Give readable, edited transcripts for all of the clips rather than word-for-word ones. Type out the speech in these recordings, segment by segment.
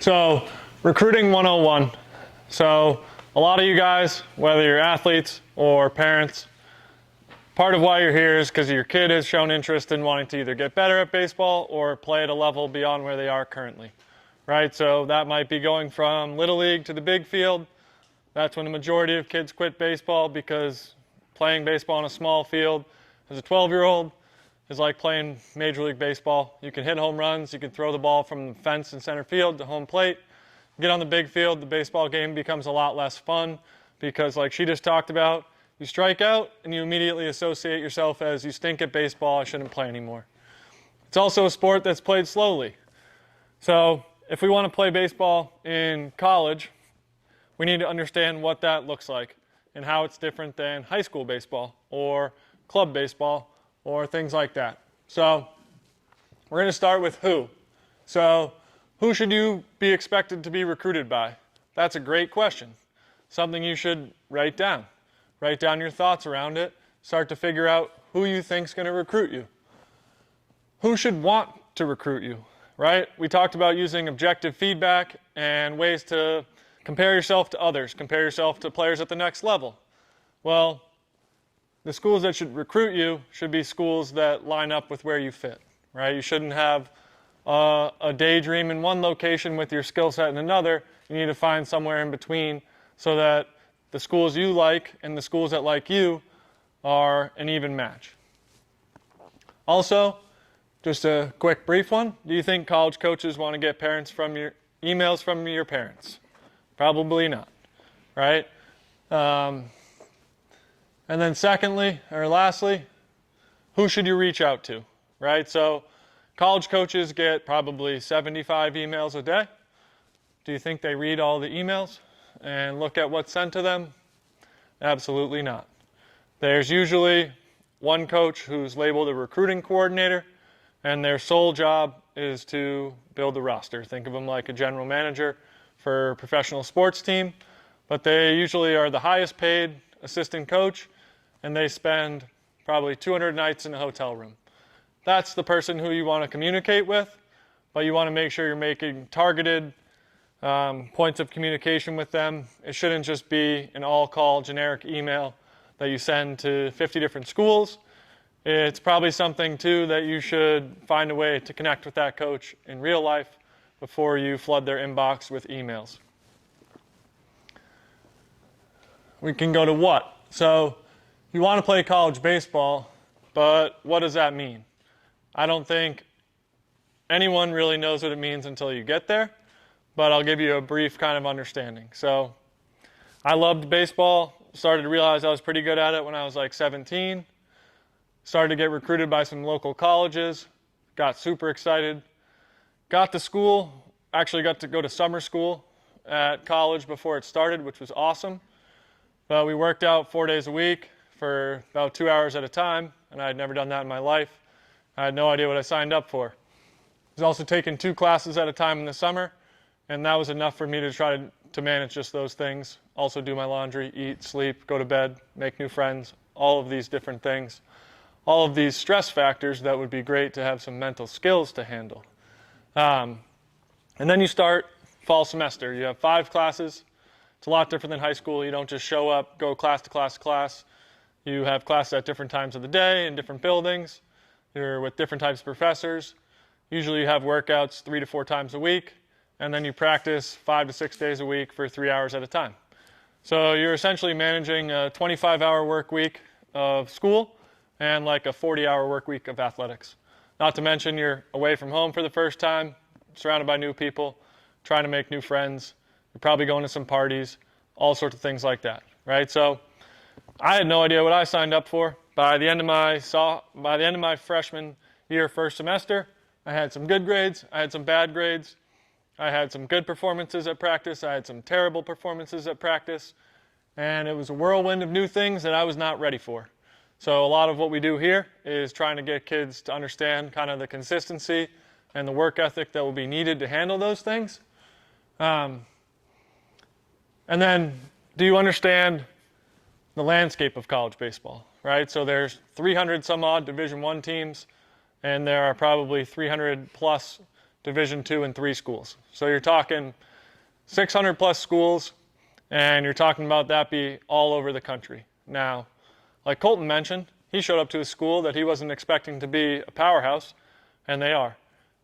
So, recruiting 101. So, a lot of you guys, whether you're athletes or parents, part of why you're here is because your kid has shown interest in wanting to either get better at baseball or play at a level beyond where they are currently, right? So that might be going from Little League to the big field. That's when the majority of kids quit baseball, because playing baseball on a small field as a 12-year-old is like playing Major League Baseball. You can hit home runs, you can throw the ball from the fence in center field to home plate. Get on the big field, the baseball game becomes a lot less fun because, like she just talked about, you strike out and you immediately associate yourself as, you stink at baseball, I shouldn't play anymore. It's also a sport that's played slowly. So if we want to play baseball in college, we need to understand what that looks like and how it's different than high school baseball or club baseball or things like that. So we're going to start with who. So who should you be expected to be recruited by? That's a great question. Something you should write down. Write down your thoughts around it. Start to figure out who you think is going to recruit you. Who should want to recruit you, right? We talked about using objective feedback and ways to compare yourself to others, compare yourself to players at the next level. Well, the schools that should recruit you should be schools that line up with where you fit, right? You shouldn't have a daydream in one location with your skill set in another. You need to find somewhere in between so that the schools you like and the schools that like you are an even match. Also, just a quick brief one. Do you think college coaches want to get emails from your parents? Probably not, right? And then lastly, who should you reach out to, right? So college coaches get probably 75 emails a day. Do you think they read all the emails and look at what's sent to them? Absolutely not. There's usually one coach who's labeled a recruiting coordinator, and their sole job is to build the roster. Think of them like a general manager for a professional sports team, but they usually are the highest paid assistant coach, and they spend probably 200 nights in a hotel room. That's the person who you want to communicate with, but you want to make sure you're making targeted points of communication with them. It shouldn't just be an all-call generic email that you send to 50 different schools. It's probably something, too, that you should find a way to connect with that coach in real life before you flood their inbox with emails. We can go to what. So you want to play college baseball, but what does that mean? I don't think anyone really knows what it means until you get there, but I'll give you a brief kind of understanding. So I loved baseball, started to realize I was pretty good at it when I was like 17, started to get recruited by some local colleges, got super excited, got to school, actually got to go to summer school at college before it started, which was awesome. But we worked out 4 days a week for about 2 hours at a time, and I had never done that in my life. I had no idea what I signed up for. I was also taking 2 classes at a time in the summer, and that was enough for me to try to manage just those things. Also do my laundry, eat, sleep, go to bed, make new friends, all of these different things. All of these stress factors that would be great to have some mental skills to handle. And then you start fall semester. You have 5 classes. It's a lot different than high school. You don't just show up, go class to class to class. You have classes at different times of the day in different buildings. You're with different types of professors. Usually you have workouts 3 to 4 times a week, and then you practice 5 to 6 days a week for 3 hours at a time. So you're essentially managing a 25-hour work week of school and like a 40-hour work week of athletics. Not to mention you're away from home for the first time, surrounded by new people, trying to make new friends. You're probably going to some parties, all sorts of things like that, right? So I had no idea what I signed up for. By the end of my freshman year, first semester, I had some good grades, I had some bad grades, I had some good performances at practice, I had some terrible performances at practice, and it was a whirlwind of new things that I was not ready for. So a lot of what we do here is trying to get kids to understand kind of the consistency and the work ethic that will be needed to handle those things. And then, do you understand the landscape of college baseball, right? So there's 300 some odd Division I teams, and there are probably 300 plus Division II and III schools. So you're talking 600 plus schools, and you're talking about that be all over the country. Now, like Colton mentioned, he showed up to a school that he wasn't expecting to be a powerhouse, and they are.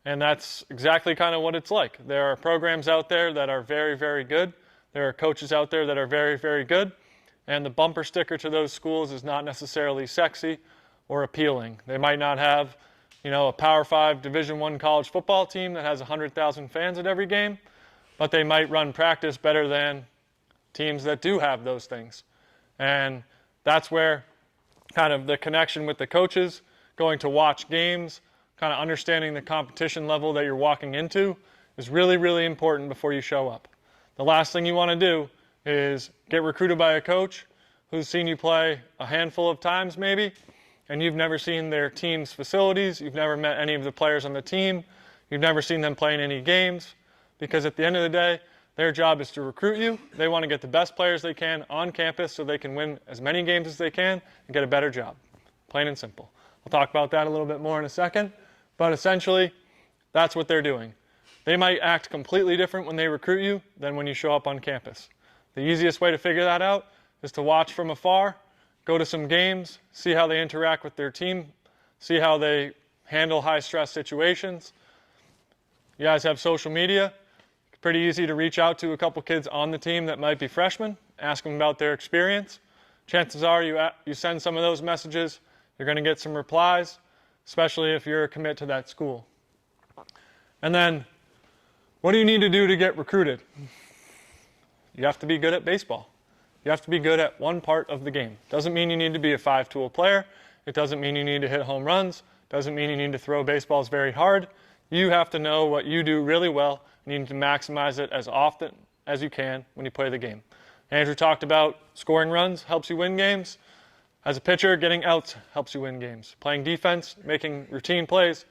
And that's exactly kind of what it's like. There are programs out there that are very, very good. There are coaches out there that are very, very good. And the bumper sticker to those schools is not necessarily sexy or appealing. They might not have, a Power 5 Division I college football team that has 100,000 fans at every game, but they might run practice better than teams that do have those things. And that's where kind of the connection with the coaches, going to watch games, kind of understanding the competition level that you're walking into is really, really important before you show up. The last thing you want to do is get recruited by a coach who's seen you play a handful of times maybe, and you've never seen their team's facilities, you've never met any of the players on the team, you've never seen them play in any games, because at the end of the day, their job is to recruit you. They want to get the best players they can on campus so they can win as many games as they can and get a better job. Plain and simple. We'll talk about that a little bit more in a second. But essentially, that's what they're doing. They might act completely different when they recruit you than when you show up on campus. The easiest way to figure that out is to watch from afar, go to some games, see how they interact with their team, see how they handle high-stress situations. You guys have social media. It's pretty easy to reach out to a couple kids on the team that might be freshmen, ask them about their experience. Chances are you send some of those messages, you're going to get some replies, especially if you're a commit to that school. And then, what do you need to do to get recruited? You have to be good at baseball. You have to be good at one part of the game. Doesn't mean you need to be a 5-tool player. It doesn't mean you need to hit home runs. Doesn't mean you need to throw baseballs very hard. You have to know what you do really well, and you need to maximize it as often as you can when you play the game. Andrew talked about scoring runs helps you win games. As a pitcher, getting outs helps you win games. Playing defense, making routine plays,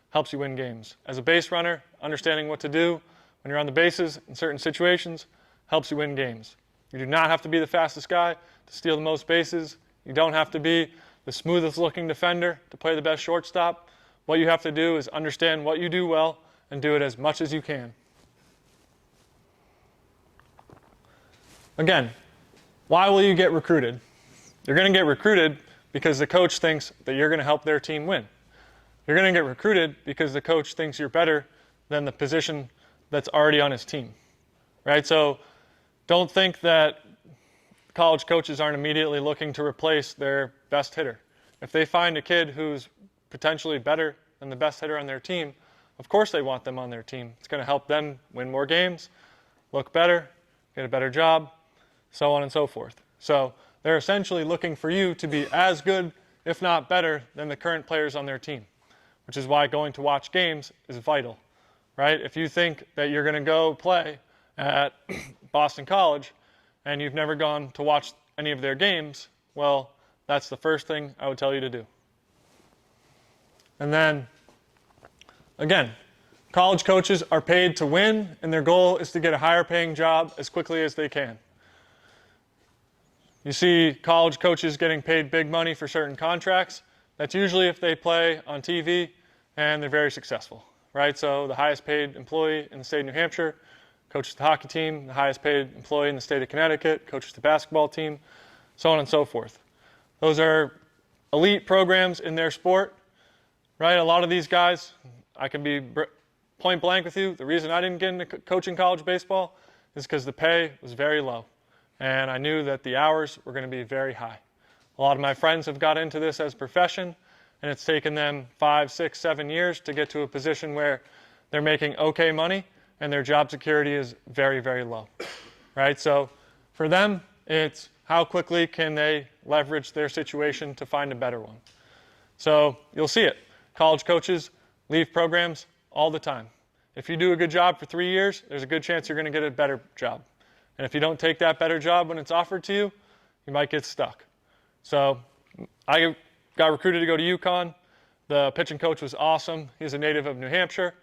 helps you win games. As a base runner, understanding what to do when you're on the bases in certain situations helps you win games. You do not have to be the fastest guy to steal the most bases. You don't have to be the smoothest looking defender to play the best shortstop. What you have to do is understand what you do well and do it as much as you can. Again, why will you get recruited? You're going to get recruited because the coach thinks that you're going to help their team win. You're going to get recruited because the coach thinks you're better than the position that's already on his team, right? So don't think that college coaches aren't immediately looking to replace their best hitter. If they find a kid who's potentially better than the best hitter on their team, of course they want them on their team. It's going to help them win more games, look better, get a better job, so on and so forth. So they're essentially looking for you to be as good, if not better, than the current players on their team, which is why going to watch games is vital, right? If you think that you're going to go play at Boston College and you've never gone to watch any of their games, well, that's the first thing I would tell you to do. And then, again, college coaches are paid to win, and their goal is to get a higher paying job as quickly as they can. You see college coaches getting paid big money for certain contracts. That's usually if they play on TV and they're very successful, right? So the highest paid employee in the state of New Hampshire coaches the hockey team, the highest paid employee in the state of Connecticut coaches the basketball team, so on and so forth. Those are elite programs in their sport, right? A lot of these guys, I can be point blank with you, the reason I didn't get into coaching college baseball is because the pay was very low. And I knew that the hours were going to be very high. A lot of my friends have got into this as a profession, and it's taken them 5, 6, 7 years to get to a position where they're making okay money and their job security is very, very low, right? So for them, it's how quickly can they leverage their situation to find a better one. So you'll see it. College coaches leave programs all the time. If you do a good job for 3 years, there's a good chance you're going to get a better job. And if you don't take that better job when it's offered to you, you might get stuck. So I got recruited to go to UConn. The pitching coach was awesome. He's a native of New Hampshire.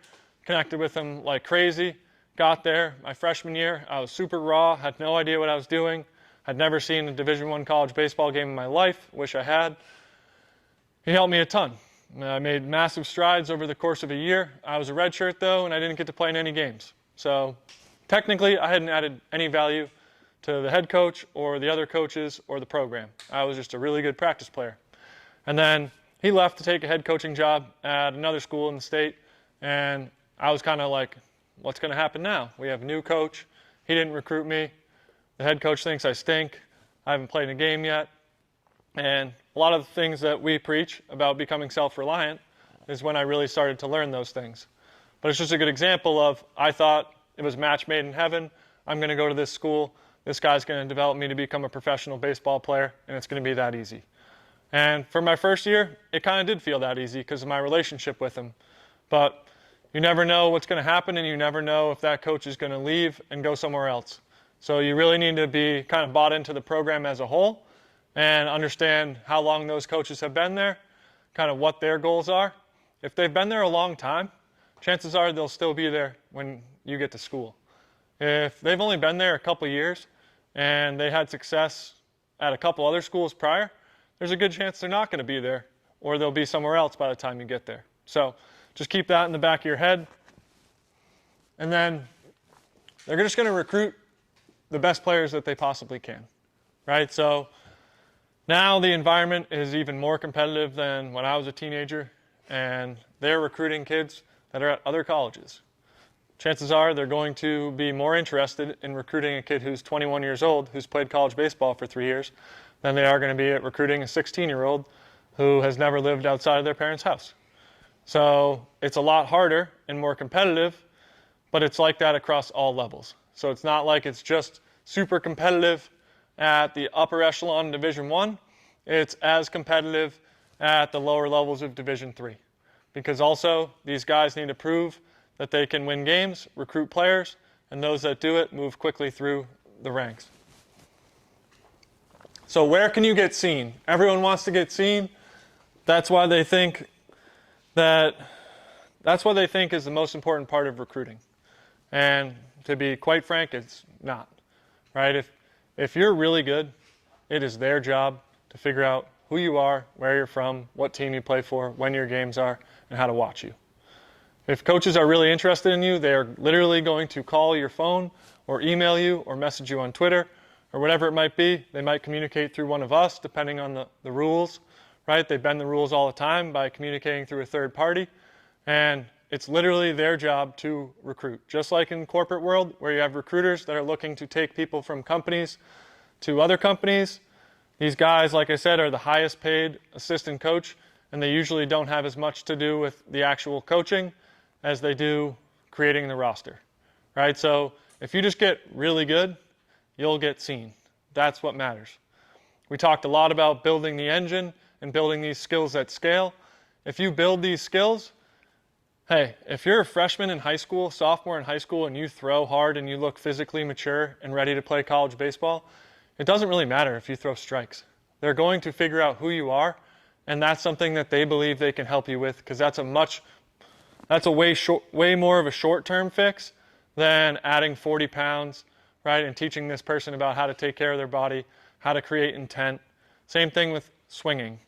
Connected with him like crazy. Got there my freshman year. I was super raw, had no idea what I was doing. Had never seen a Division I college baseball game in my life. Wish I had. He helped me a ton. I made massive strides over the course of a year. I was a redshirt though, and I didn't get to play in any games. So technically, I hadn't added any value to the head coach or the other coaches or the program. I was just a really good practice player. And then he left to take a head coaching job at another school in the state, and I was kind of like, what's going to happen now? We have a new coach. He didn't recruit me. The head coach thinks I stink. I haven't played in a game yet. And a lot of the things that we preach about becoming self-reliant is when I really started to learn those things. But it's just a good example of, I thought it was match made in heaven. I'm going to go to this school. This guy's going to develop me to become a professional baseball player, and it's going to be that easy. And for my first year, it kind of did feel that easy because of my relationship with him. But you never know what's going to happen, and you never know if that coach is going to leave and go somewhere else. So you really need to be kind of bought into the program as a whole and understand how long those coaches have been there, kind of what their goals are. If they've been there a long time, chances are they'll still be there when you get to school. If they've only been there a couple years and they had success at a couple other schools prior, there's a good chance they're not going to be there, or they'll be somewhere else by the time you get there. So just keep that in the back of your head. And then they're just going to recruit the best players that they possibly can, right? So now the environment is even more competitive than when I was a teenager, and they're recruiting kids that are at other colleges. Chances are they're going to be more interested in recruiting a kid who's 21 years old, who's played college baseball for 3 years, than they are going to be at recruiting a 16-year-old who has never lived outside of their parents' house. So it's a lot harder and more competitive, but it's like that across all levels. So it's not like it's just super competitive at the upper echelon Division I. It's as competitive at the lower levels of Division III. Because also, these guys need to prove that they can win games, recruit players, and those that do it move quickly through the ranks. So where can you get seen? Everyone wants to get seen. That's why they think is the most important part of recruiting. And to be quite frank, it's not. Right? If you're really good, it is their job to figure out who you are, where you're from, what team you play for, when your games are, and how to watch you. If coaches are really interested in you, they are literally going to call your phone or email you or message you on Twitter or whatever it might be. They might communicate through one of us, depending on the rules, right? They bend the rules all the time by communicating through a third party. And it's literally their job to recruit. Just like in corporate world, where you have recruiters that are looking to take people from companies to other companies, these guys, like I said, are the highest paid assistant coach, and they usually don't have as much to do with the actual coaching as they do creating the roster, right? So if you just get really good, you'll get seen. That's what matters. We talked a lot about building the engine and building these skills at scale. If you build these skills, hey, if you're a freshman in high school, sophomore in high school, and you throw hard and you look physically mature and ready to play college baseball, it doesn't really matter if you throw strikes. They're going to figure out who you are, and that's something that they believe they can help you with, because that's a way more of a short-term fix than adding 40 pounds, right, and teaching this person about how to take care of their body, how to create intent. Same thing with swinging,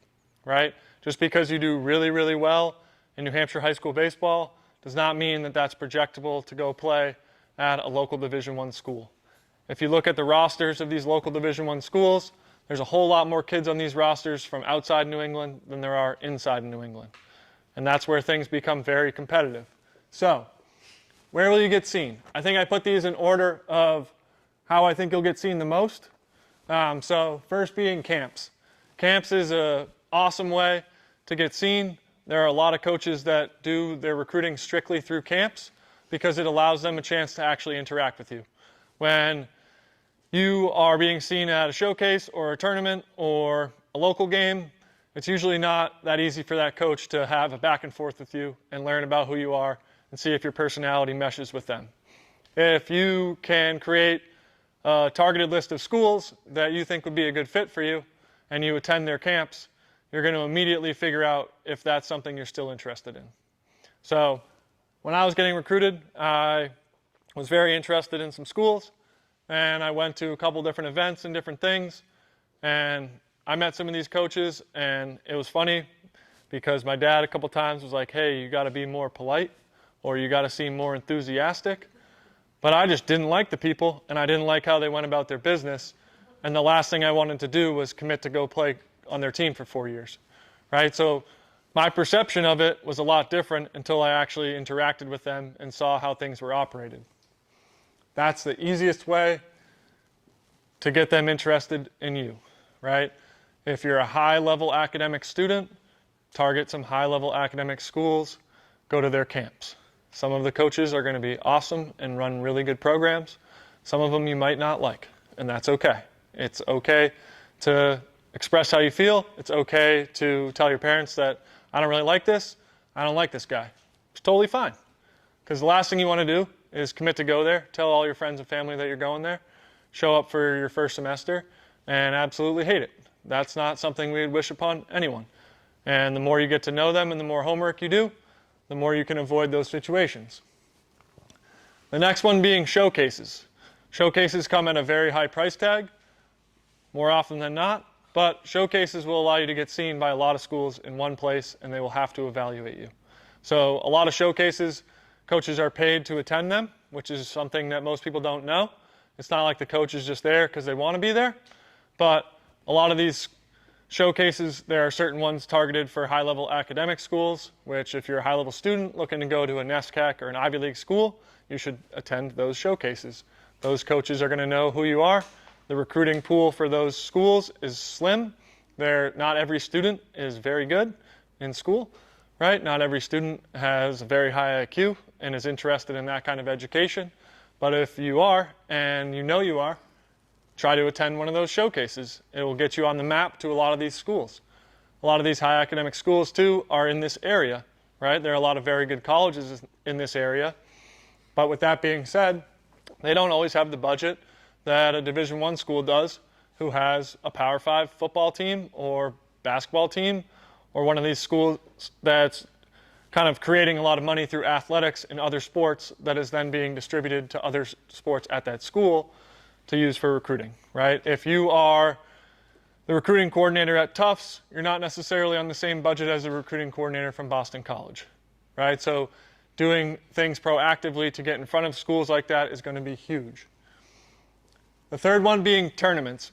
right? Just because you do really, really well in New Hampshire high school baseball does not mean that that's projectable to go play at a local Division I school. If you look at the rosters of these local Division I schools, there's a whole lot more kids on these rosters from outside New England than there are inside New England. And that's where things become very competitive. So, where will you get seen? I think I put these in order of how I think you'll get seen the most. So first being camps. Camps is an awesome way to get seen. There are a lot of coaches that do their recruiting strictly through camps because it allows them a chance to actually interact with you. When you are being seen at a showcase or a tournament or a local game, it's usually not that easy for that coach to have a back and forth with you and learn about who you are and see if your personality meshes with them. If you can create a targeted list of schools that you think would be a good fit for you and you attend their camps, you're going to immediately figure out if that's something you're still interested in. So when I was getting recruited, I was very interested in some schools, and I went to a couple different events and different things, and I met some of these coaches, and it was funny because my dad a couple times was like, hey, you got to be more polite or you got to seem more enthusiastic. But I just didn't like the people, and I didn't like how they went about their business. And the last thing I wanted to do was commit to go play on their team for 4 years, right? So my perception of it was a lot different until I actually interacted with them and saw how things were operated. That's the easiest way to get them interested in you, right? If you're a high-level academic student, target some high-level academic schools, go to their camps. Some of the coaches are going to be awesome and run really good programs. Some of them you might not like, and that's okay. It's okay to express how you feel. It's okay to tell your parents that I don't really like this. I don't like this guy. It's totally fine, because the last thing you want to do is commit to go there, tell all your friends and family that you're going there, show up for your first semester, and absolutely hate it. That's not something we would wish upon anyone. And the more you get to know them and the more homework you do, the more you can avoid those situations. The next one being showcases. Showcases come at a very high price tag, more often than not, but showcases will allow you to get seen by a lot of schools in one place, and they will have to evaluate you. So a lot of showcases, coaches are paid to attend them, which is something that most people don't know. It's not like the coach is just there because they want to be there, but a lot of these showcases, there are certain ones targeted for high-level academic schools, which if you're a high-level student looking to go to a NESCAC or an Ivy League school, you should attend those showcases. Those coaches are going to know who you are. The recruiting pool for those schools is slim. Not every student is very good in school, right? Not every student has a very high IQ and is interested in that kind of education. But if you are, and you know you are, try to attend one of those showcases. It will get you on the map to a lot of these schools. A lot of these high academic schools, too, are in this area, right? There are a lot of very good colleges in this area. But with that being said, they don't always have the budget that a Division I school does, who has a Power 5 football team or basketball team, or one of these schools that's kind of creating a lot of money through athletics and other sports that is then being distributed to other sports at that school to use for recruiting, right? If you are the recruiting coordinator at Tufts, you're not necessarily on the same budget as the recruiting coordinator from Boston College, right? So doing things proactively to get in front of schools like that is going to be huge. The third one being tournaments.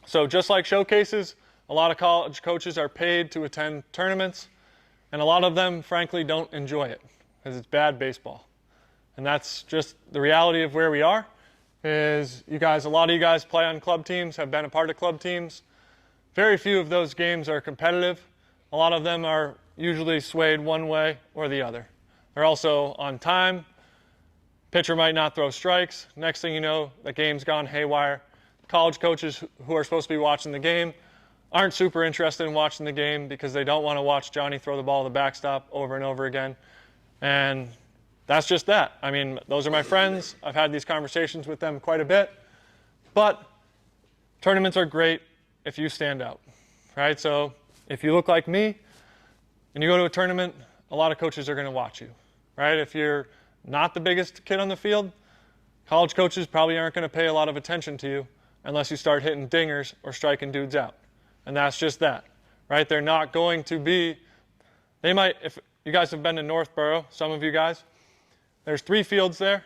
So just like showcases, a lot of college coaches are paid to attend tournaments, and a lot of them, frankly, don't enjoy it because it's bad baseball. And that's just the reality of where we are. Is a lot of you guys play on club teams, have been a part of club teams. Very few of those games are competitive. A lot of them are usually swayed one way or the other. They're also on time. Pitcher might not throw strikes. Next thing you know, the game's gone haywire. College coaches who are supposed to be watching the game aren't super interested in watching the game because they don't want to watch Johnny throw the ball to the backstop over and over again. And that's just that. I mean, those are my friends. I've had these conversations with them quite a bit. But tournaments are great if you stand out, right? So if you look like me and you go to a tournament, a lot of coaches are going to watch you, right? If you're not the biggest kid on the field, college coaches probably aren't going to pay a lot of attention to you unless you start hitting dingers or striking dudes out. And that's just that, right? They're not going to be, they might, if you guys have been to Northborough, some of you guys, there's 3 fields there.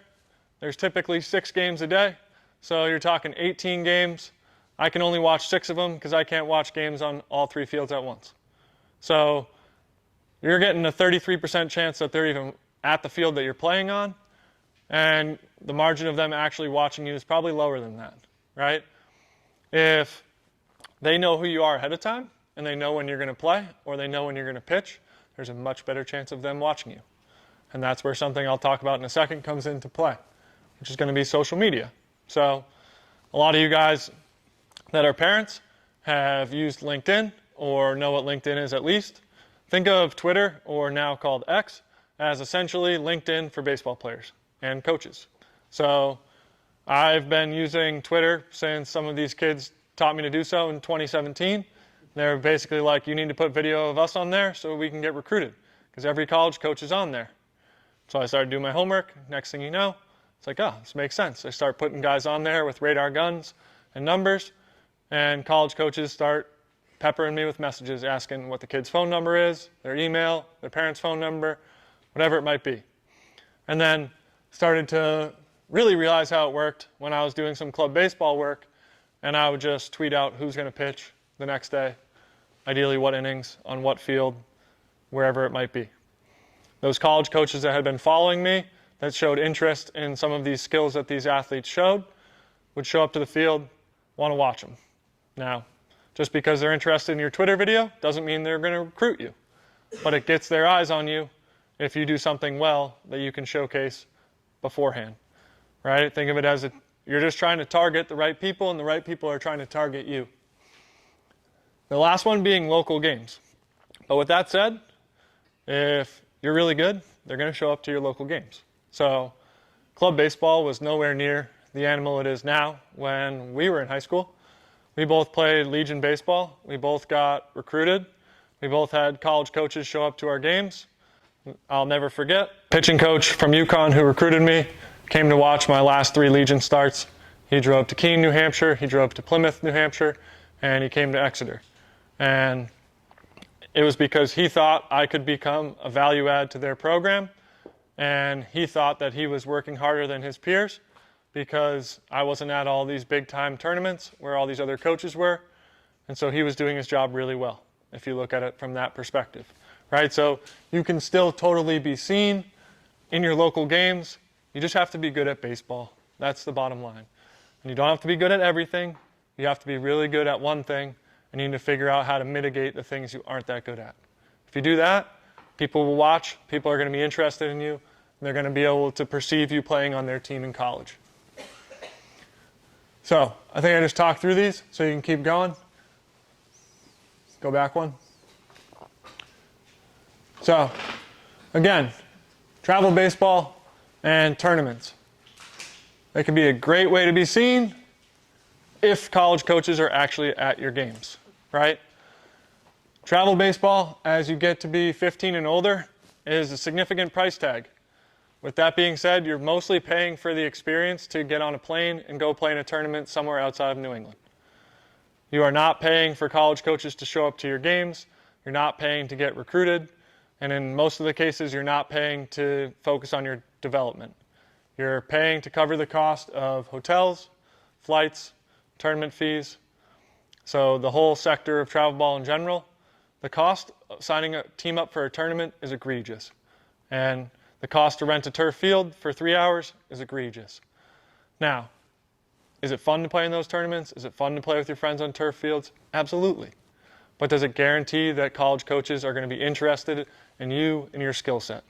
There's typically 6 games a day. So you're talking 18 games. I can only watch 6 of them because I can't watch games on all 3 fields at once. So you're getting a 33% chance that they're even at the field that you're playing on. And the margin of them actually watching you is probably lower than that, right? If they know who you are ahead of time and they know when you're going to play or they know when you're going to pitch, there's a much better chance of them watching you. And that's where something I'll talk about in a second comes into play, which is going to be social media. So a lot of you guys that are parents have used LinkedIn or know what LinkedIn is at least. Think of Twitter, or now called X, as essentially LinkedIn for baseball players and coaches. So I've been using Twitter since some of these kids taught me to do so in 2017. They're basically like, you need to put video of us on there so we can get recruited, because every college coach is on there. So I started doing my homework. Next thing you know, it's like, oh, this makes sense. I start putting guys on there with radar guns and numbers, and college coaches start peppering me with messages asking what the kid's phone number is, their email, their parents' phone number, whatever it might be. And then started to really realize how it worked when I was doing some club baseball work, and I would just tweet out who's going to pitch the next day, ideally what innings, on what field, wherever it might be. Those college coaches that had been following me, that showed interest in some of these skills that these athletes showed, would show up to the field, want to watch them. Now, just because they're interested in your Twitter video doesn't mean they're going to recruit you, but it gets their eyes on you if you do something well that you can showcase beforehand, right? Think of it as you're just trying to target the right people, and the right people are trying to target you. The last one being local games. But with that said, if you're really good, they're going to show up to your local games. So club baseball was nowhere near the animal it is now when we were in high school. We both played Legion baseball. We both got recruited. We both had college coaches show up to our games. I'll never forget, pitching coach from UConn who recruited me came to watch my last 3 Legion starts. He drove to Keene, New Hampshire. He drove to Plymouth, New Hampshire, and he came to Exeter. And it was because he thought I could become a value add to their program, and he thought that he was working harder than his peers because I wasn't at all these big-time tournaments where all these other coaches were, and so he was doing his job really well, if you look at it from that perspective, right? So you can still totally be seen in your local games. You just have to be good at baseball. That's the bottom line. And you don't have to be good at everything. You have to be really good at one thing, and you need to figure out how to mitigate the things you aren't that good at. If you do that, people will watch, people are going to be interested in you, and they're going to be able to perceive you playing on their team in college. So I think I just talked through these so you can keep going. Go back one. So again, travel baseball and tournaments. They can be a great way to be seen if college coaches are actually at your games, right? Travel baseball, as you get to be 15 and older, is a significant price tag. With that being said, you're mostly paying for the experience to get on a plane and go play in a tournament somewhere outside of New England. You are not paying for college coaches to show up to your games. You're not paying to get recruited. And in most of the cases, you're not paying to focus on your development. You're paying to cover the cost of hotels, flights, tournament fees. So the whole sector of travel ball in general, the cost of signing a team up for a tournament is egregious. And the cost to rent a turf field for 3 hours is egregious. Now, is it fun to play in those tournaments? Is it fun to play with your friends on turf fields? Absolutely. But does it guarantee that college coaches are going to be interested in you and your skill set?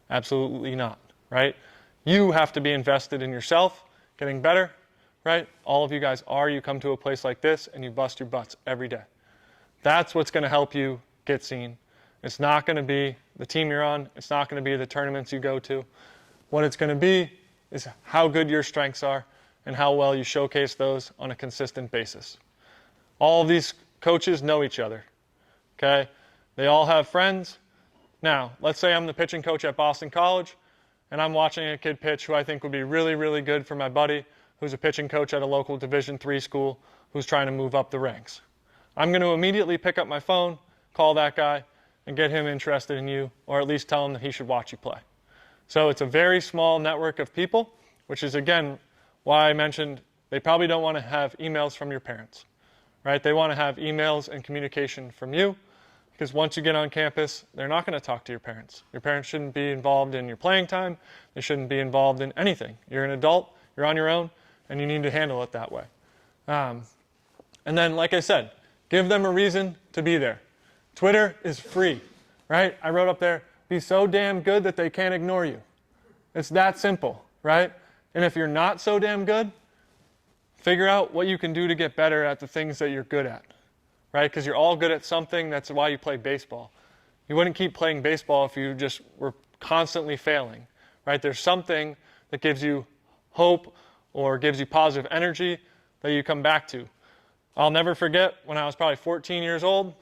Absolutely not, right? You have to be invested in yourself, getting better, right? All of you guys are. You come to a place like this and you bust your butts every day. That's what's going to help you get seen. It's not going to be the team you're on. It's not going to be the tournaments you go to. What it's going to be is how good your strengths are and how well you showcase those on a consistent basis. All of these coaches know each other, okay? They all have friends. Now, let's say I'm the pitching coach at Boston College, and I'm watching a kid pitch who I think would be really, really good for my buddy, who's a pitching coach at a local Division III school, who's trying to move up the ranks. I'm going to immediately pick up my phone, call that guy, and get him interested in you, or at least tell him that he should watch you play. So it's a very small network of people, which is, again, why I mentioned they probably don't want to have emails from your parents, right? They want to have emails and communication from you, because once you get on campus, they're not going to talk to your parents. Your parents shouldn't be involved in your playing time. They shouldn't be involved in anything. You're an adult, you're on your own, and you need to handle it that way. And then, like I said, give them a reason to be there. Twitter is free, right? I wrote up there, be so damn good that they can't ignore you. It's that simple, right? And if you're not so damn good, figure out what you can do to get better at the things that you're good at, right? Because you're all good at something. That's why you play baseball. You wouldn't keep playing baseball if you just were constantly failing, right? There's something that gives you hope or gives you positive energy that you come back to. I'll never forget when I was probably 14 years old,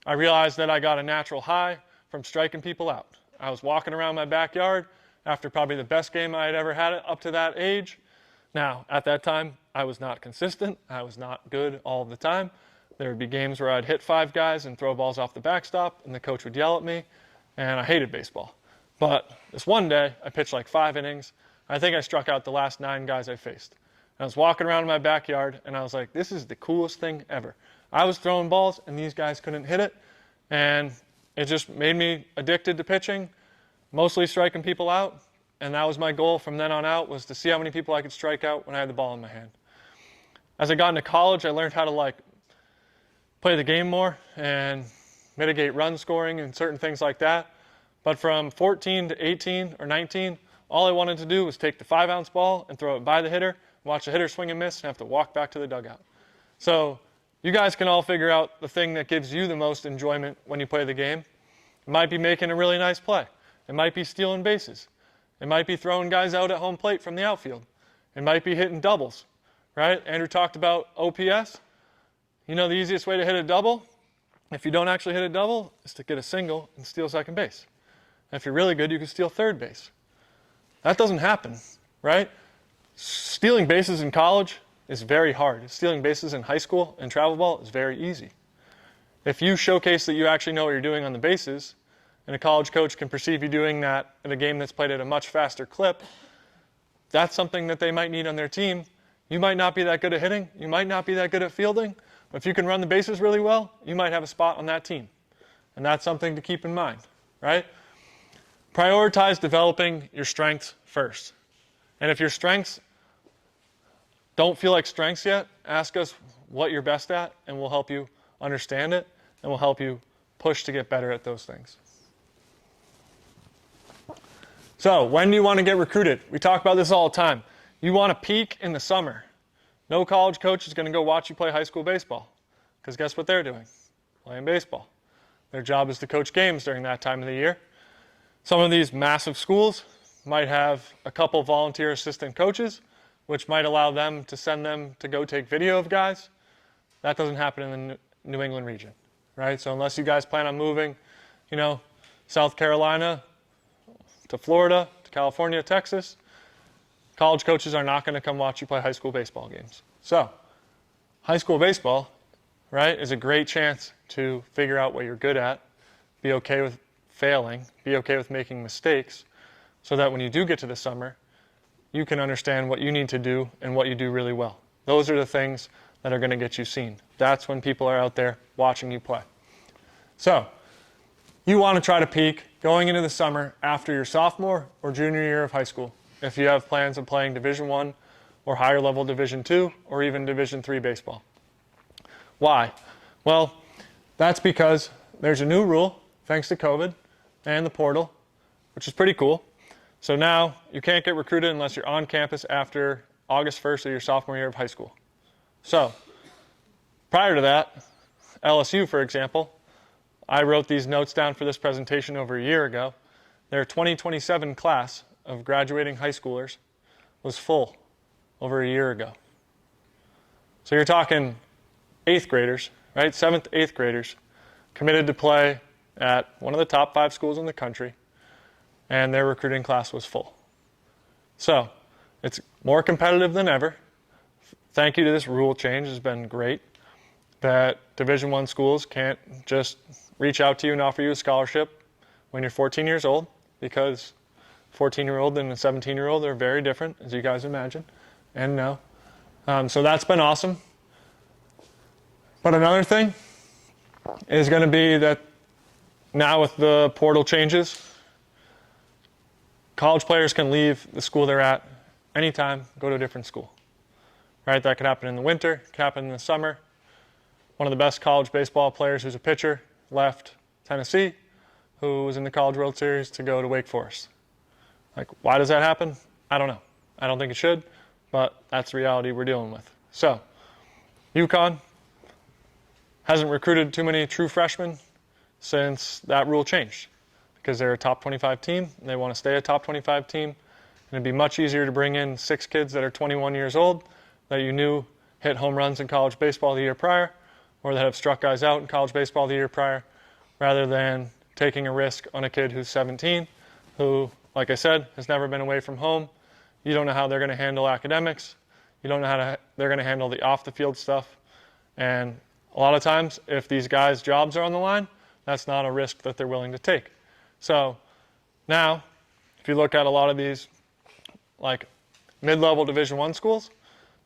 I realized that I got a natural high from striking people out. I was walking around my backyard after probably the best game I had ever had up to that age. Now, at that time, I was not consistent. I was not good all the time. There would be games where I'd hit 5 guys and throw balls off the backstop, and the coach would yell at me, and I hated baseball. But this one day, I pitched like 5 innings. I think I struck out the last 9 guys I faced. I was walking around in my backyard, and I was like, this is the coolest thing ever. I was throwing balls, and these guys couldn't hit it, and it just made me addicted to pitching, mostly striking people out, and that was my goal from then on out, was to see how many people I could strike out when I had the ball in my hand. As I got into college, I learned how to play the game more and mitigate run scoring and certain things like that. But from 14 to 18 or 19, all I wanted to do was take the 5-ounce ball and throw it by the hitter, watch the hitter swing and miss, and have to walk back to the dugout. So you guys can all figure out the thing that gives you the most enjoyment when you play the game. It might be making a really nice play. It might be stealing bases. It might be throwing guys out at home plate from the outfield. It might be hitting doubles, right? Andrew talked about OPS. You know the easiest way to hit a double, if you don't actually hit a double, is to get a single and steal second base. And if you're really good, you can steal third base. That doesn't happen, right? Stealing bases in college is very hard. Stealing bases in high school and travel ball is very easy. If you showcase that you actually know what you're doing on the bases, and a college coach can perceive you doing that in a game that's played at a much faster clip, that's something that they might need on their team. You might not be that good at hitting. You might not be that good at fielding. But if you can run the bases really well, you might have a spot on that team. And that's something to keep in mind, right? Prioritize developing your strengths first. And if your strengths don't feel like strengths yet, ask us what you're best at, and we'll help you understand it, and we'll help you push to get better at those things. So, when do you want to get recruited? We talk about this all the time. You want to peak in the summer. No college coach is going to go watch you play high school baseball, because guess what they're doing? Playing baseball. Their job is to coach games during that time of the year. Some of these massive schools might have a couple volunteer assistant coaches, which might allow them to send them to go take video of guys. That doesn't happen in the New England region, right? So unless you guys plan on moving, South Carolina to Florida, to California, Texas, college coaches are not going to come watch you play high school baseball games. So, high school baseball, right, is a great chance to figure out what you're good at, be okay with failing, be okay with making mistakes, so that when you do get to the summer, you can understand what you need to do and what you do really well. Those are the things that are going to get you seen. That's when people are out there watching you play. So, you want to try to peak going into the summer after your sophomore or junior year of high school, if you have plans of playing Division I or higher level Division II or even Division III baseball. Why? Well, that's because there's a new rule, thanks to COVID and the portal, which is pretty cool. So now you can't get recruited unless you're on campus after August 1st of your sophomore year of high school. So prior to that, LSU, for example, I wrote these notes down for this presentation over a year ago. Their 2027 class of graduating high schoolers was full over a year ago. So you're talking 8th graders, right? 7th, 8th graders committed to play at one of the top 5 schools in the country, and their recruiting class was full. So it's more competitive than ever. Thank you to this rule change. It's been great that Division I schools can't just reach out to you and offer you a scholarship when you're 14 years old, because 14-year-old and a 17-year-old are very different, as you guys imagine and know. So that's been awesome. But another thing is going to be that now with the portal changes, college players can leave the school they're at anytime, go to a different school. Right? That could happen in the winter, it could happen in the summer. One of the best college baseball players who's a pitcher left Tennessee, who was in the College World Series, to go to Wake Forest. Why does that happen? I don't know. I don't think it should, but that's the reality we're dealing with. So, UConn hasn't recruited too many true freshmen since that rule changed, because they're a top 25 team, and they want to stay a top 25 team. And it'd be much easier to bring in 6 kids that are 21 years old that you knew hit home runs in college baseball the year prior, or that have struck guys out in college baseball the year prior, rather than taking a risk on a kid who's 17, who, like I said, has never been away from home. You don't know how they're going to handle academics. You don't know how they're going to handle the off-the-field stuff. And A lot of times, if these guys' jobs are on the line, that's not a risk that they're willing to take. So now, if you look at a lot of these like mid-level Division I schools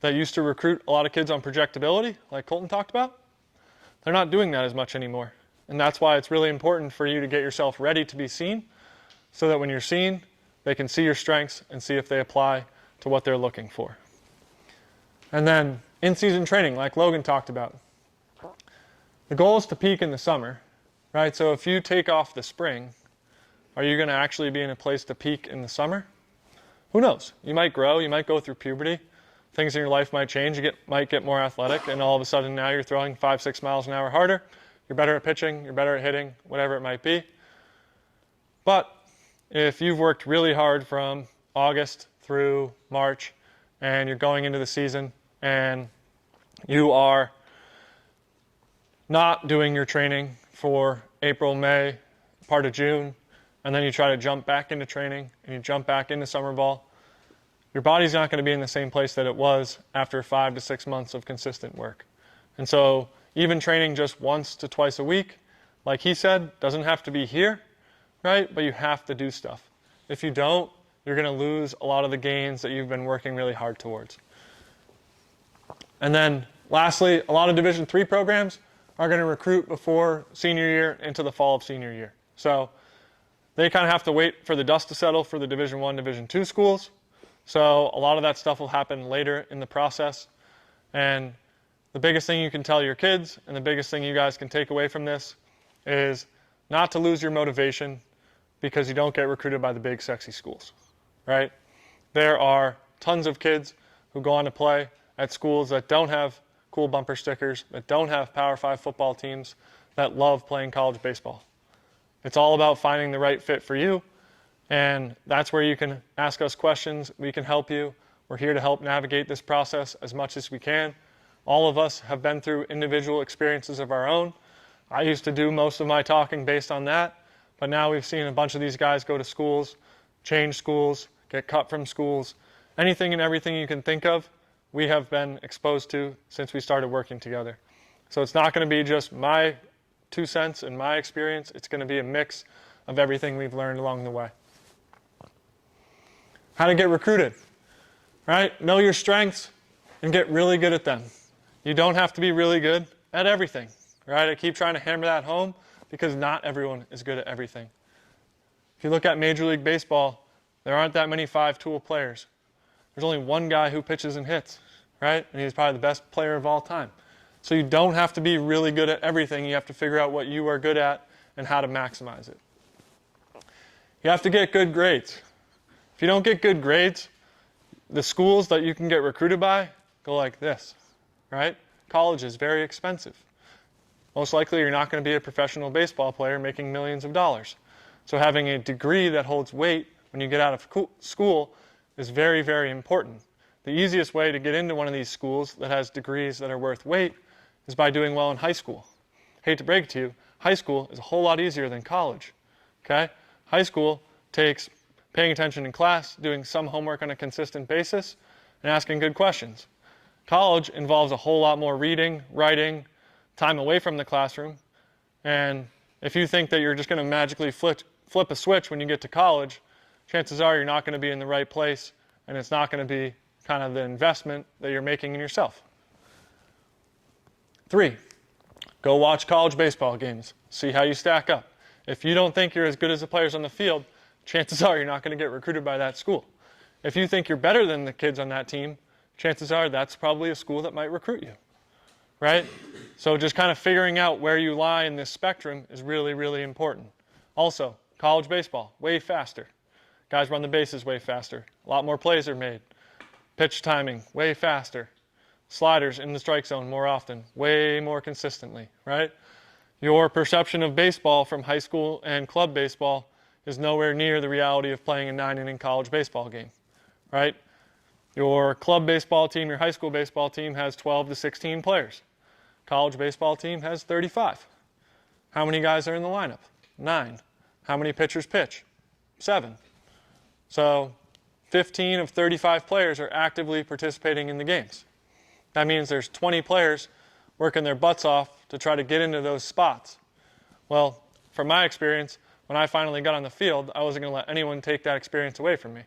that used to recruit a lot of kids on projectability, like Colton talked about, they're not doing that as much anymore. And that's why it's really important for you to get yourself ready to be seen, so that when you're seen, they can see your strengths and see if they apply to what they're looking for. And then in-season training, like Logan talked about. The goal is to peak in the summer, right? So if you take off the spring, are you going to actually be in a place to peak in the summer? Who knows? You might grow, you might go through puberty, things in your life might change, you might get more athletic, and all of a sudden now you're throwing 5-6 miles an hour harder. You're better at pitching, you're better at hitting, whatever it might be. But if you've worked really hard from August through March, and you're going into the season, and you are not doing your training for April, May, part of June, and then you try to jump back into training, and you jump back into summer ball, your body's not going to be in the same place that it was after 5 to 6 months of consistent work. And so even training just once to twice a week, like he said, doesn't have to be here, right? But you have to do stuff. If you don't, you're going to lose a lot of the gains that you've been working really hard towards. And then lastly, a lot of Division III programs are going to recruit before senior year into the fall of senior year. So they kind of have to wait for the dust to settle for the Division I, Division II schools. So a lot of that stuff will happen later in the process. And the biggest thing you can tell your kids, and the biggest thing you guys can take away from this, is not to lose your motivation because you don't get recruited by the big sexy schools, right? There are tons of kids who go on to play at schools that don't have cool bumper stickers, that don't have Power 5 football teams, that love playing college baseball. It's all about finding the right fit for you, and that's where you can ask us questions. We can help you. We're here to help navigate this process as much as we can. All of us have been through individual experiences of our own. I used to do most of my talking based on that, but now we've seen a bunch of these guys go to schools, change schools, get cut from schools. Anything and everything you can think of, we have been exposed to since we started working together. So it's not going to be just my 2 cents and my experience. It's going to be a mix of everything we've learned along the way. How to get recruited, right? Know your strengths and get really good at them. You don't have to be really good at everything, right? I keep trying to hammer that home because not everyone is good at everything. If you look at Major League Baseball, there aren't that many 5-tool players. There's only one guy who pitches and hits, right? And he's probably the best player of all time. So you don't have to be really good at everything. You have to figure out what you are good at and how to maximize it. You have to get good grades. If you don't get good grades, the schools that you can get recruited by go like this, right? College is very expensive. Most likely you're not going to be a professional baseball player making millions of dollars. So having a degree that holds weight when you get out of school is very, very important. The easiest way to get into one of these schools that has degrees that are worth weight is by doing well in high school. Hate to break it to you, high school is a whole lot easier than college, okay? High school takes paying attention in class, doing some homework on a consistent basis, and asking good questions. College involves a whole lot more reading, writing, time away from the classroom, and if you think that you're just going to magically flip a switch when you get to college, chances are you're not going to be in the right place, and it's not going to be kind of the investment that you're making in yourself. 3, go watch college baseball games. See how you stack up. If you don't think you're as good as the players on the field, chances are you're not going to get recruited by that school. If you think you're better than the kids on that team, chances are that's probably a school that might recruit you, right? So just kind of figuring out where you lie in this spectrum is really, really important. Also, college baseball, way faster. Guys run the bases way faster. A lot more plays are made. Pitch timing, way faster. Sliders in the strike zone more often, way more consistently, right? Your perception of baseball from high school and club baseball is nowhere near the reality of playing a 9-inning college baseball game, right? Your club baseball team, your high school baseball team has 12 to 16 players. College baseball team has 35. How many guys are in the lineup? 9. How many pitchers pitch? 7. So 15 of 35 players are actively participating in the games. That means there's 20 players working their butts off to try to get into those spots. Well, from my experience, when I finally got on the field, I wasn't going to let anyone take that experience away from me.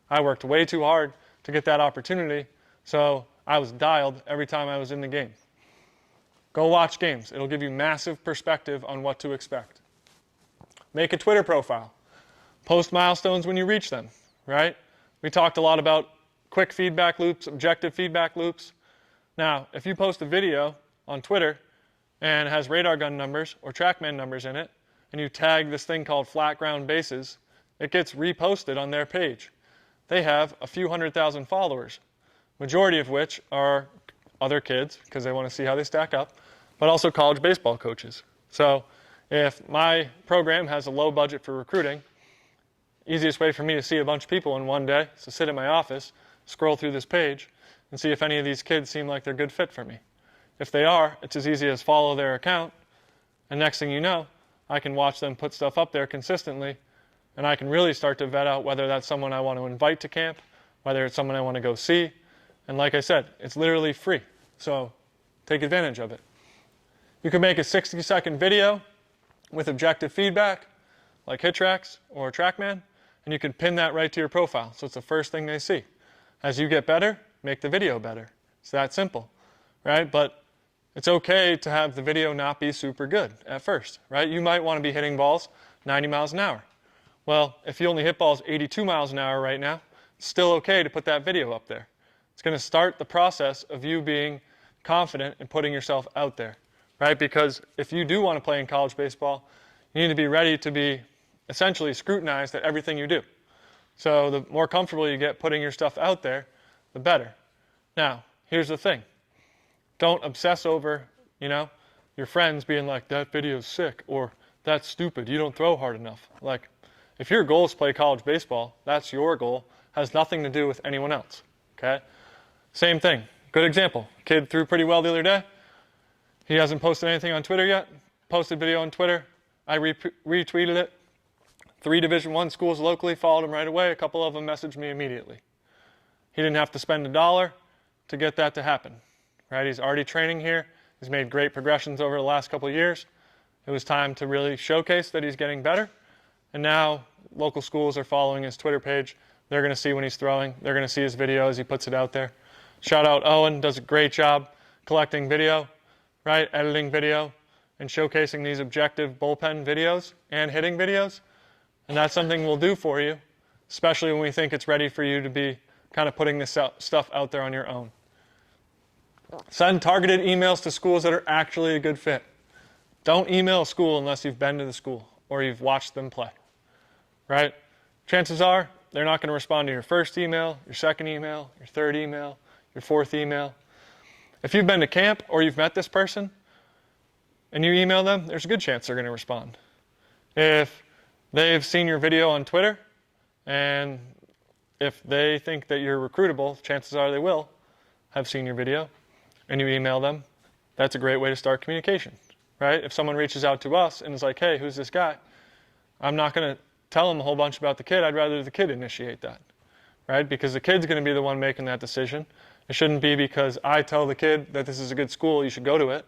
I worked way too hard to get that opportunity, so I was dialed every time I was in the game. Go watch games. It'll give you massive perspective on what to expect. Make a Twitter profile. Post milestones when you reach them, right? We talked a lot about quick feedback loops, objective feedback loops. Now, if you post a video on Twitter and it has radar gun numbers or TrackMan numbers in it, and you tag this thing called flat ground bases, it gets reposted on their page. They have a few 100,000 followers, majority of which are other kids, because they want to see how they stack up, but also college baseball coaches. So if my program has a low budget for recruiting, easiest way for me to see a bunch of people in one day is to sit at my office, scroll through this page, and see if any of these kids seem like they're a good fit for me. If they are, it's as easy as follow their account, and next thing you know, I can watch them put stuff up there consistently, and I can really start to vet out whether that's someone I want to invite to camp, whether it's someone I want to go see. And like I said, it's literally free, so take advantage of it. You can make a 60-second video with objective feedback, like HitTracks or TrackMan, and you can pin that right to your profile, so it's the first thing they see. As you get better, make the video better. It's that simple, right? But it's okay to have the video not be super good at first, right? You might want to be hitting balls 90 miles an hour. Well, if you only hit balls 82 miles an hour right now, it's still okay to put that video up there. It's going to start the process of you being confident in putting yourself out there, right? Because if you do want to play in college baseball, you need to be ready to be essentially scrutinized at everything you do. So the more comfortable you get putting your stuff out there, the better. Now, here's the thing. Don't obsess over, your friends being like, that video's sick, or that's stupid, you don't throw hard enough. Like, if your goal is to play college baseball, that's your goal, has nothing to do with anyone else, okay? Same thing. Good example. Kid threw pretty well the other day. He hasn't posted anything on Twitter yet. Posted video on Twitter. I retweeted it. 3 Division I schools locally followed him right away. A couple of them messaged me immediately. He didn't have to spend $1 to get that to happen, right? He's already training here. He's made great progressions over the last couple of years. It was time to really showcase that he's getting better. And now local schools are following his Twitter page. They're going to see when he's throwing. They're going to see his video as he puts it out there. Shout out Owen, does a great job collecting video, right? Editing video and showcasing these objective bullpen videos and hitting videos. And that's something we'll do for you, especially when we think it's ready for you to be kind of putting this stuff out there on your own. Send targeted emails to schools that are actually a good fit. Don't email a school unless you've been to the school or you've watched them play, right? Chances are they're not going to respond to your first email, your second email, your third email, your fourth email. If you've been to camp or you've met this person and you email them, there's a good chance they're going to respond. If they've seen your video on Twitter and if they think that you're recruitable, chances are they will have seen your video and you email them. That's a great way to start communication, right? If someone reaches out to us and is like, hey, who's this guy? I'm not going to tell them a whole bunch about the kid. I'd rather the kid initiate that, right? Because the kid's going to be the one making that decision. It shouldn't be because I tell the kid that this is a good school, you should go to it,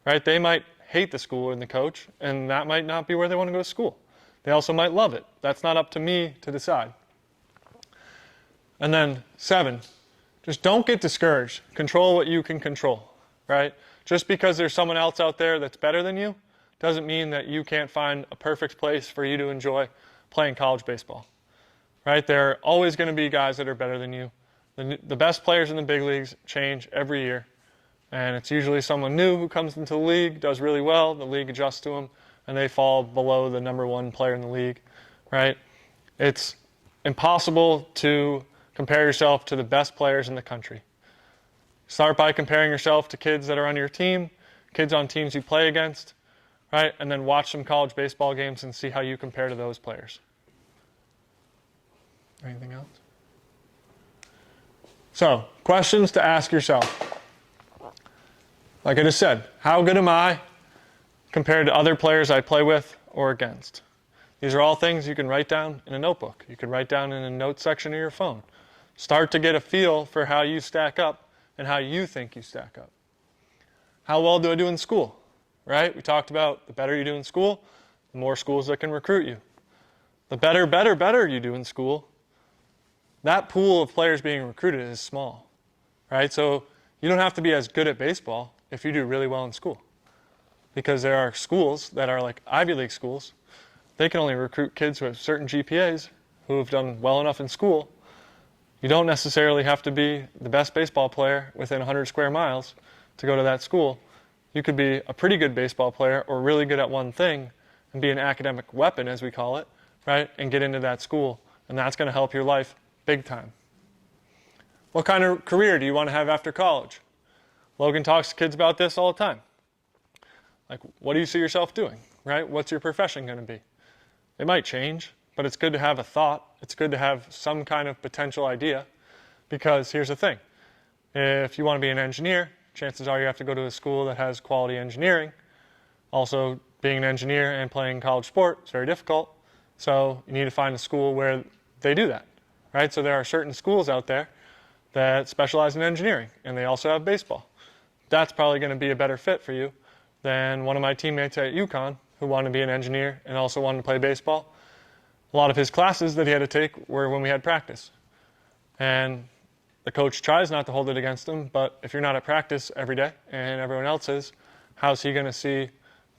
right? They might hate the school and the coach, and that might not be where they want to go to school. They also might love it. That's not up to me to decide. And then 7, just don't get discouraged. Control what you can control, right? Just because there's someone else out there that's better than you doesn't mean that you can't find a perfect place for you to enjoy playing college baseball, right? There are always going to be guys that are better than you. The best players in the big leagues change every year, and it's usually someone new who comes into the league, does really well, the league adjusts to them, and they fall below the number 1 player in the league, right? It's impossible to compare yourself to the best players in the country. Start by comparing yourself to kids that are on your team, kids on teams you play against, right? And then watch some college baseball games and see how you compare to those players. Anything else? So, questions to ask yourself. Like I just said, how good am I compared to other players I play with or against? These are all things you can write down in a notebook. You can write down in a note section of your phone. Start to get a feel for how you stack up and how you think you stack up. how well do I do in school, right? We talked about the better you do in school, the more schools that can recruit you. The better you do in school, that pool of players being recruited is small, right? So you don't have to be as good at baseball if you do really well in school. Because there are schools that are like Ivy League schools, they can only recruit kids who have certain GPAs, who have done well enough in school. You don't necessarily have to be the best baseball player within 100 square miles to go to that school. You could be a pretty good baseball player or really good at one thing and be an academic weapon, as we call it, right? And get into that school. And that's going to help your life big time. What kind of career do you want to have after college? Logan talks to kids about this all the time. Like, what do you see yourself doing, right? What's your profession going to be? It might change, but it's good to have a thought. It's good to have some kind of potential idea, because here's the thing. If you want to be an engineer, chances are you have to go to a school that has quality engineering. Also, being an engineer and playing college sport is very difficult, so you need to find a school where they do that, right? So there are certain schools out there that specialize in engineering, and they also have baseball. That's probably going to be a better fit for you than one of my teammates at UConn who wanted to be an engineer and also wanted to play baseball. A lot of his classes that he had to take were when we had practice. And the coach tries not to hold it against him, but if you're not at practice every day and everyone else is, how's he going to see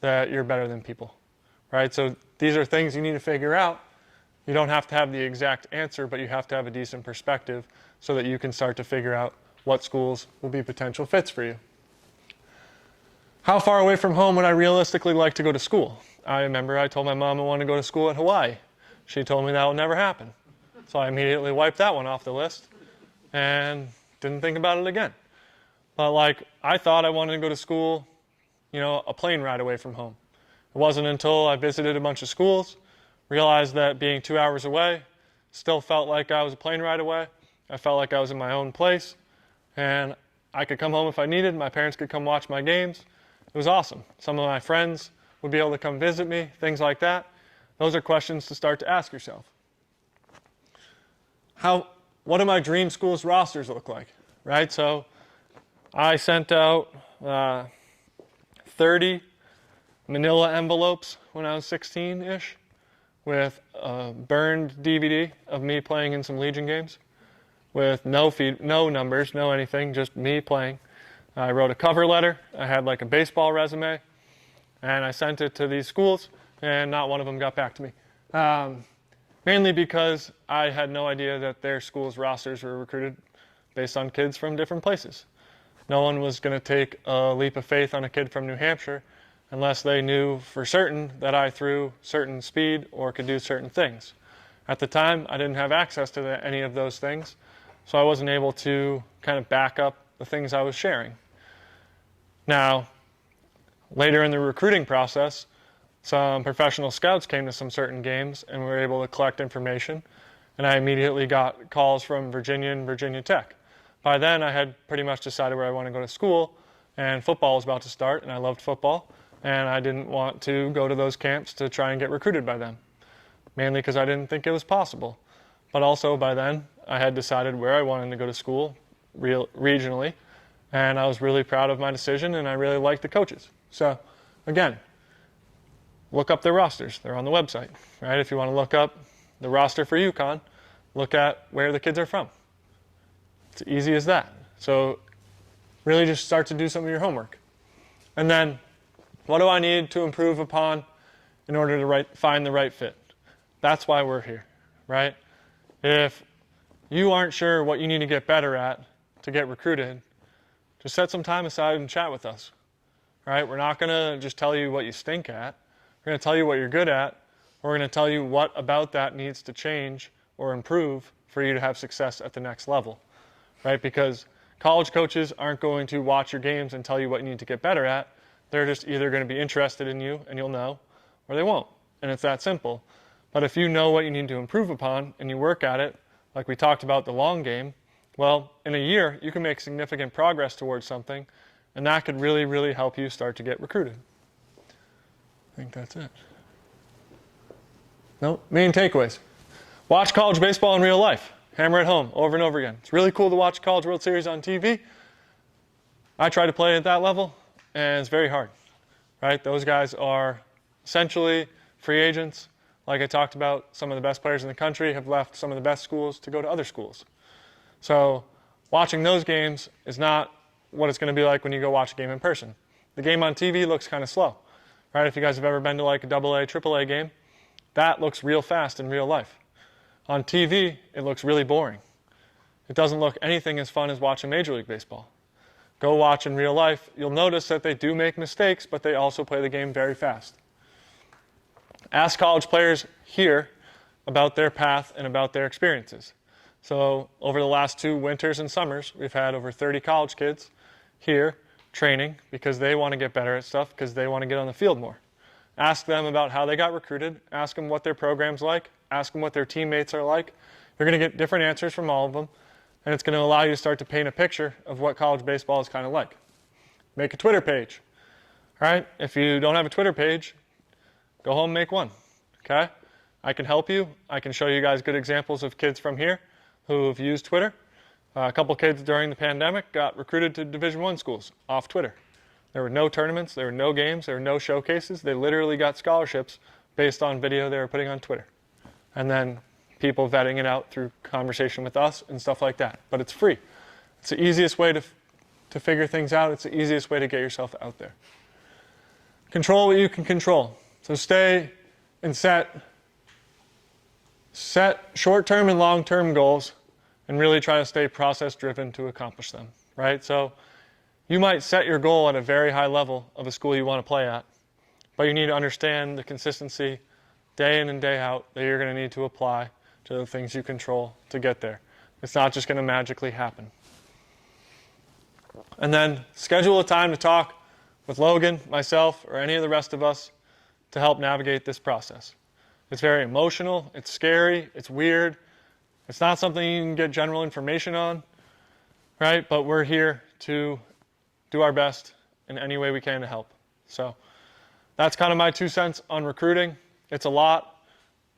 that you're better than people, right? So these are things you need to figure out. You don't have to have the exact answer, but you have to have a decent perspective so that you can start to figure out what schools will be potential fits for you. How far away from home would I realistically like to go to school? I remember I told my mom I wanted to go to school at Hawaii. She told me that would never happen. So I immediately wiped that one off the list and didn't think about it again. But I thought I wanted to go to school, a plane ride away from home. It wasn't until I visited a bunch of schools, realized that being 2 hours away still felt like I was a plane ride away. I felt like I was in my own place, and I could come home if I needed. My parents could come watch my games. It was awesome. Some of my friends would be able to come visit me, things like that. Those are questions to start to ask yourself. What do my dream schools rosters look like, right? So I sent out 30 manila envelopes when I was 16-ish with a burned DVD of me playing in some Legion games with no numbers, no anything, just me playing. I wrote a cover letter. I had a baseball resume, and I sent it to these schools, and not one of them got back to me. Mainly because I had no idea that their school's rosters were recruited based on kids from different places. No one was going to take a leap of faith on a kid from New Hampshire unless they knew for certain that I threw certain speed or could do certain things. At the time, I didn't have access to any of those things, so I wasn't able to kind of back up the things I was sharing. Now, later in the recruiting process, some professional scouts came to some certain games and were able to collect information, and I immediately got calls from Virginia and Virginia Tech. By then, I had pretty much decided where I wanted to go to school, and football was about to start, and I loved football, and I didn't want to go to those camps to try and get recruited by them, mainly because I didn't think it was possible. But also by then, I had decided where I wanted to go to school regionally, and I was really proud of my decision, and I really liked the coaches. So, again, look up their rosters. They're on the website, right? If you want to look up the roster for UConn, look at where the kids are from. It's easy as that. So really just start to do some of your homework. And then, what do I need to improve upon in order to find the right fit? That's why we're here, right? If you aren't sure what you need to get better at to get recruited, just set some time aside and chat with us, right? We're not going to just tell you what you stink at. We're going to tell you what you're good at. We're going to tell you what about that needs to change or improve for you to have success at the next level, right? Because college coaches aren't going to watch your games and tell you what you need to get better at. They're just either going to be interested in you and you'll know, or they won't. And it's that simple. But if you know what you need to improve upon and you work at it, like we talked about the long game, well, in a year, you can make significant progress towards something, and that could really, really help you start to get recruited. I think that's it. No, main takeaways. Watch college baseball in real life. Hammer it home over and over again. It's really cool to watch College World Series on TV. I try to play at that level, and it's very hard, right? Those guys are essentially free agents. Like I talked about, some of the best players in the country have left some of the best schools to go to other schools. So watching those games is not what it's going to be like when you go watch a game in person. The game on TV looks kind of slow, right? If you guys have ever been to like a AA, AAA game, that looks real fast in real life. On TV, it looks really boring. It doesn't look anything as fun as watching Major League Baseball. Go watch in real life, you'll notice that they do make mistakes, but they also play the game very fast. Ask college players here about their path and about their experiences. So over the last 2 winters and summers, we've had over 30 college kids here training because they want to get better at stuff, because they want to get on the field more. Ask them about how they got recruited. Ask them what their program's like. Ask them what their teammates are like. You're going to get different answers from all of them, and it's going to allow you to start to paint a picture of what college baseball is kind of like. Make a Twitter page. All right? If you don't have a Twitter page, go home and make one. Okay? I can help you. I can show you guys good examples of kids from here who have used Twitter. A couple kids during the pandemic got recruited to Division I schools off Twitter. There were no tournaments, there were no games, there were no showcases. They literally got scholarships based on video they were putting on Twitter. And then people vetting it out through conversation with us and stuff like that. But it's free. It's the easiest way to figure things out. It's the easiest way to get yourself out there. Control what you can control. So stay and set short-term and long-term goals and really try to stay process-driven to accomplish them, right? So you might set your goal at a very high level of a school you want to play at, but you need to understand the consistency day in and day out that you're going to need to apply to the things you control to get there. It's not just going to magically happen. And then schedule a time to talk with Logan, myself, or any of the rest of us to help navigate this process. It's very emotional, it's scary, it's weird. It's not something you can get general information on, right? But we're here to do our best in any way we can to help. So that's kind of my 2 cents on recruiting. It's a lot.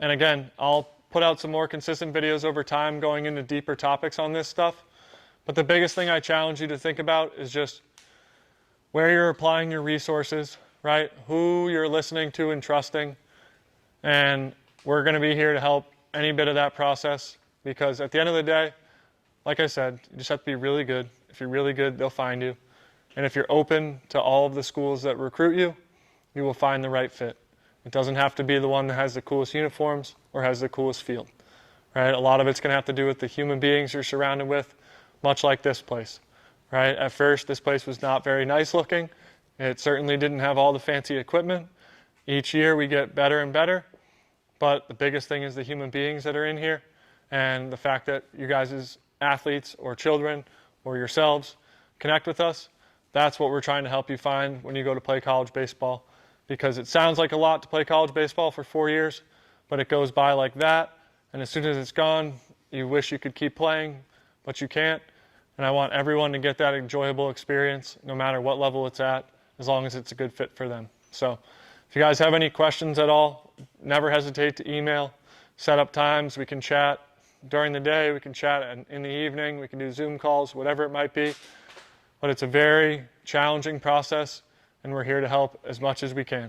And again, I'll put out some more consistent videos over time going into deeper topics on this stuff. But the biggest thing I challenge you to think about is just where you're applying your resources, right? Who you're listening to and trusting. And we're going to be here to help any bit of that process, because at the end of the day, like I said, you just have to be really good. If you're really good, they'll find you. And if you're open to all of the schools that recruit you, you will find the right fit. It doesn't have to be the one that has the coolest uniforms or has the coolest field, right? A lot of it's going to have to do with the human beings you're surrounded with, much like this place, right? At first, this place was not very nice looking. It certainly didn't have all the fancy equipment. Each year we get better and better, but the biggest thing is the human beings that are in here and the fact that you guys as athletes or children or yourselves connect with us. That's what we're trying to help you find when you go to play college baseball, because it sounds like a lot to play college baseball for 4 years, but it goes by like that, and as soon as it's gone, you wish you could keep playing, but you can't. And I want everyone to get that enjoyable experience no matter what level it's at, as long as it's a good fit for them. So if you guys have any questions at all, never hesitate to email, set up times. We can chat during the day, we can chat in the evening, we can do Zoom calls, whatever it might be. But it's a very challenging process, and we're here to help as much as we can.